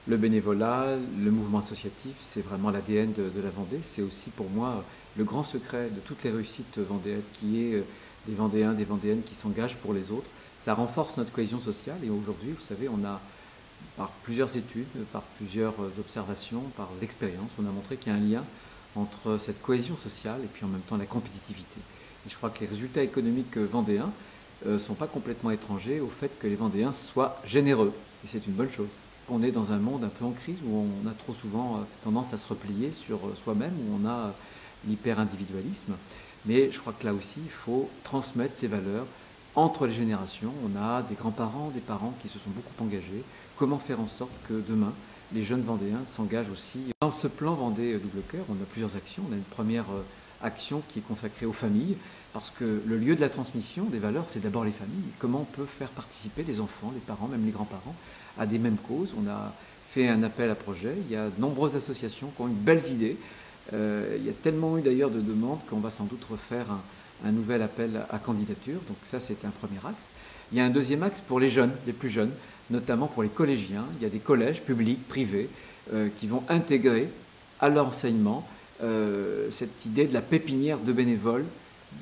le bénévolat, le mouvement associatif, c'est vraiment l'ADN de la Vendée. C'est aussi pour moi le grand secret de toutes les réussites vendéennes, qui est des Vendéens, des Vendéennes qui s'engagent pour les autres. Ça renforce notre cohésion sociale et aujourd'hui, vous savez, on a, par plusieurs études, par plusieurs observations, par l'expérience, on a montré qu'il y a un lien entre cette cohésion sociale et puis en même temps la compétitivité. Et je crois que les résultats économiques vendéens ne sont pas complètement étrangers au fait que les Vendéens soient généreux. Et c'est une bonne chose. On est dans un monde un peu en crise où on a trop souvent tendance à se replier sur soi-même, où on a l'hyper-individualisme. Mais je crois que là aussi, il faut transmettre ces valeurs entre les générations. On a des grands-parents, des parents qui se sont beaucoup engagés. Comment faire en sorte que demain, les jeunes Vendéens s'engagent aussi. Dans ce plan Vendée Double Cœur, on a plusieurs actions. On a une première action qui est consacrée aux familles, parce que le lieu de la transmission des valeurs, c'est d'abord les familles. Comment on peut faire participer les enfants, les parents, même les grands-parents, à des mêmes causes. On a fait un appel à projet. Il y a de nombreuses associations qui ont eu de belles idées. Il y a tellement eu d'ailleurs de demandes qu'on va sans doute refaire un nouvel appel à candidature. Donc ça, c'est un premier axe. Il y a un deuxième axe pour les jeunes, les plus jeunes, notamment pour les collégiens. Il y a des collèges publics, privés, qui vont intégrer à l'enseignement cette idée de la pépinière de bénévoles,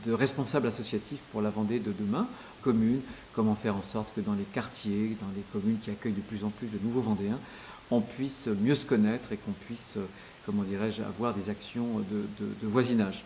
de responsables associatifs pour la Vendée de demain, communes, comment faire en sorte que dans les quartiers, dans les communes qui accueillent de plus en plus de nouveaux Vendéens, on puisse mieux se connaître et qu'on puisse, comment dirais-je, avoir des actions de voisinage.